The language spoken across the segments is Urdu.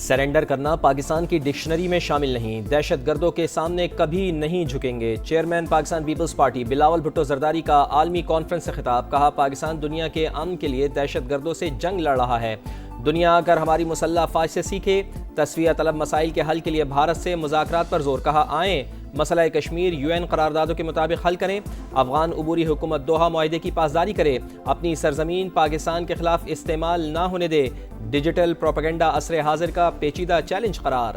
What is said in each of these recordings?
سرنڈر کرنا پاکستان کی ڈکشنری میں شامل نہیں، دہشت گردوں کے سامنے کبھی نہیں جھکیں گے۔ چیئرمین پاکستان پیپلز پارٹی بلاول بھٹو زرداری کا عالمی کانفرنس سے خطاب، کہا پاکستان دنیا کے امن کے لیے دہشت گردوں سے جنگ لڑ رہا ہے۔ دنیا اگر ہماری مسلح افواج سے سیکھے، تسویہ طلب مسائل کے حل کے لیے بھارت سے مذاکرات پر زور، کہا آئیں مسئلہ کشمیر UN قراردادوں کے مطابق حل کریں، افغان عبوری حکومت دوحہ معاہدے کی پاسداری کرے، اپنی سرزمین پاکستان کے خلاف استعمال نہ ہونے دے۔ ڈیجیٹل پروپیگنڈا عصر حاضر کا پیچیدہ چیلنج قرار۔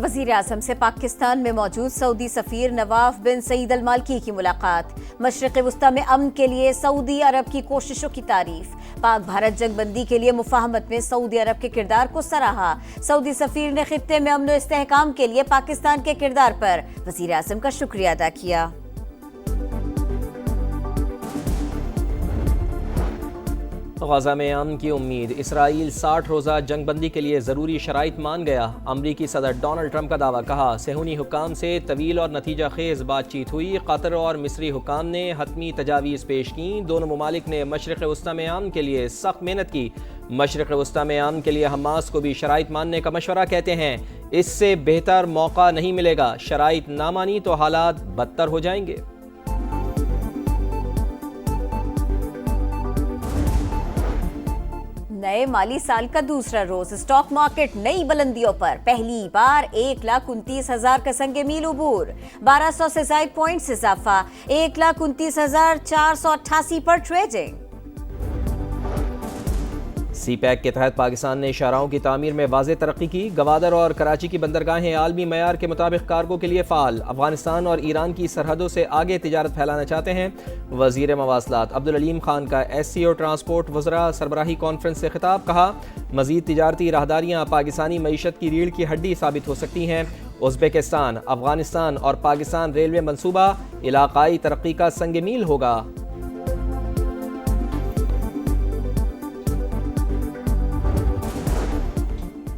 وزیر اعظم سے پاکستان میں موجود سعودی سفیر نواف بن سعید المالکی کی ملاقات، مشرق وسطی میں امن کے لیے سعودی عرب کی کوششوں کی تعریف، پاک بھارت جنگ بندی کے لیے مفاہمت میں سعودی عرب کے کردار کو سراہا۔ سعودی سفیر نے خطے میں امن و استحکام کے لیے پاکستان کے کردار پر وزیر اعظم کا شکریہ ادا کیا۔ غزہ میں امن کی امید، اسرائیل 60 روزہ جنگ بندی کے لیے ضروری شرائط مان گیا۔ امریکی صدر ڈونلڈ ٹرمپ کا دعویٰ، کہا صہیونی حکام سے طویل اور نتیجہ خیز بات چیت ہوئی، قطر اور مصری حکام نے حتمی تجاویز پیش کیں، دونوں ممالک نے مشرق وسطی میں امن کے لیے سخت محنت کی۔ مشرق وسطی میں امن کے لیے حماس کو بھی شرائط ماننے کا مشورہ، کہتے ہیں اس سے بہتر موقع نہیں ملے گا، شرائط نہ مانی تو حالات بدتر ہو جائیں گے۔ نئے مالی سال کا دوسرا روز، اسٹاک مارکیٹ نئی بلندیوں پر، پہلی بار 1,29,000 کا سنگ میل عبور، 1200 سے زائد پوائنٹس اضافہ، 1,29,488 پر ٹریڈنگ۔ سی پیک کے تحت پاکستان نے شاہراہوں کی تعمیر میں واضح ترقی کی، گوادر اور کراچی کی بندرگاہیں عالمی معیار کے مطابق کارگو کے لیے فعال، افغانستان اور ایران کی سرحدوں سے آگے تجارت پھیلانا چاہتے ہیں۔ وزیر مواصلات عبدالعلیم خان کا SCO ٹرانسپورٹ وزراء سربراہی کانفرنس سے خطاب، کہا مزید تجارتی راہداریاں پاکستانی معیشت کی ریڑھ کی ہڈی ثابت ہو سکتی ہیں۔ ازبکستان، افغانستان اور پاکستان ریلوے منصوبہ علاقائی ترقی کا سنگ میل ہوگا۔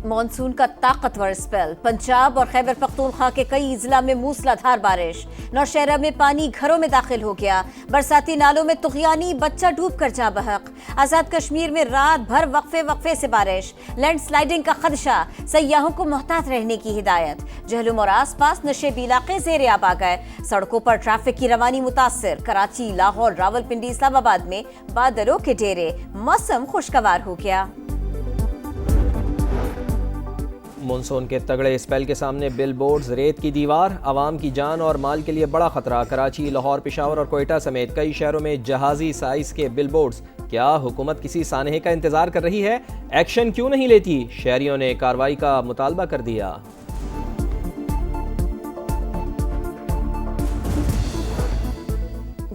مانسون کا طاقتور اسپیل، پنجاب اور خیبر پختونخوا کے کئی اضلاع میں موسلا دھار بارش، نوشہرہ میں پانی گھروں میں داخل ہو گیا، برساتی نالوں میں طغیانی بچہ ڈوب کر جاں بحق، آزاد کشمیر میں رات بھر وقفے سے بارش، لینڈ سلائیڈنگ کا خدشہ، سیاحوں کو محتاط رہنے کی ہدایت، جہلم اور آس پاس نشیبی علاقے زیر آب آ گئے، سڑکوں پر ٹریفک کی روانی متاثر، کراچی، لاہور، راولپنڈی، اسلام آباد میں بادلوں کے ڈیرے، موسم خوشگوار ہو گیا۔ مونسون کے تگڑے اسپیل کے سامنے بل بورڈز ریت کی دیوار، عوام کی جان اور مال کے لیے بڑا خطرہ، کراچی، لاہور، پشاور اور کوئٹہ سمیت کئی شہروں میں جہازی سائز کے بل بورڈز، کیا حکومت کسی سانحے کا انتظار کر رہی ہے؟ ایکشن کیوں نہیں لیتی؟ شہریوں نے کارروائی کا مطالبہ کر دیا۔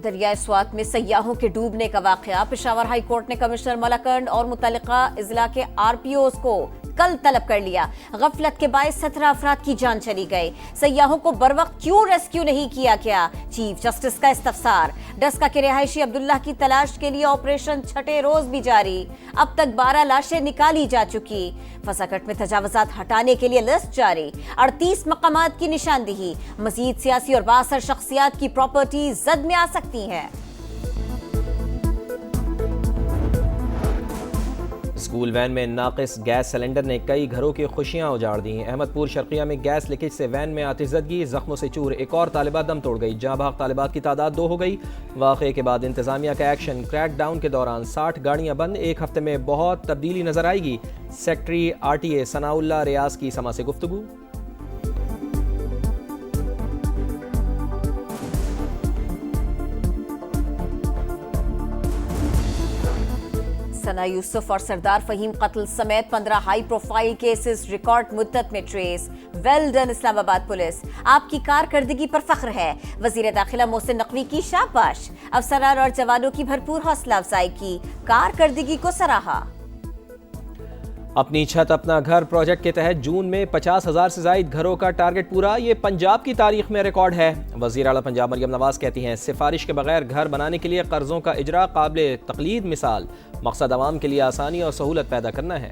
دریائے سوات میں سیاحوں کے ڈوبنے کا واقعہ، پشاور ہائی کورٹ نے کمشنر ملاکنڈ اور متعلقہ اضلاع کے RPOs کو کل طلب کر لیا۔ غفلت کے باعث 17 افراد کی جان چلی گئی، سیاحوں کو بروقت کیوں ریسکیو نہیں کیا گیا؟ چیف جسٹس کا استفسار۔ ڈسکا کے رہائشی عبداللہ کی تلاش کے لیے آپریشن چھٹے روز بھی جاری، اب تک 12 لاشیں نکالی جا چکی۔ فساکٹ میں تجاوزات ہٹانے کے لیے لسٹ جاری، 38 مقامات کی نشاندہی، مزید سیاسی اور بااثر شخصیات کی پراپرٹی زد میں آ سکتی ہیں۔ اسکول وین میں ناقص گیس سلنڈر نے کئی گھروں کی خوشیاں اجاڑ دیں۔ احمد پور شرقیہ میں گیس لیکیج سے وین میں آتش زدگی، زخموں سے چور، ایک اور طالبہ دم توڑ گئی، جاں بحق طالبات کی تعداد 2 ہو گئی۔ واقعے کے بعد انتظامیہ کا ایکشن، کریک ڈاؤن کے دوران 60 گاڑیاں بند، ایک ہفتے میں بہت تبدیلی نظر آئے گی۔ سیکٹری RTA ثناء اللہ ریاض کی سما سے گفتگو۔ ثنا یوسف اور سردار فہیم قتل سمیت 15 ہائی پروفائل کیسز ریکارڈ مدت میں ٹریس، ویل ڈن اسلام آباد پولیس، آپ کی کارکردگی پر فخر ہے، وزیر داخلہ محسن نقوی کی شاباش، افسران اور جوانوں کی بھرپور حوصلہ افزائی کی، کارکردگی کو سراہا۔ اپنی چھت اپنا گھر پروجیکٹ کے تحت جون میں 50,000 سے زائد گھروں کا ٹارگٹ پورا، یہ پنجاب کی تاریخ میں ریکارڈ ہے۔ وزیر اعلیٰ پنجاب مریم نواز کہتی ہیں سفارش کے بغیر گھر بنانے کے لیے قرضوں کا اجرا قابل تقلید مثال، مقصد عوام کے لیے آسانی اور سہولت پیدا کرنا ہے۔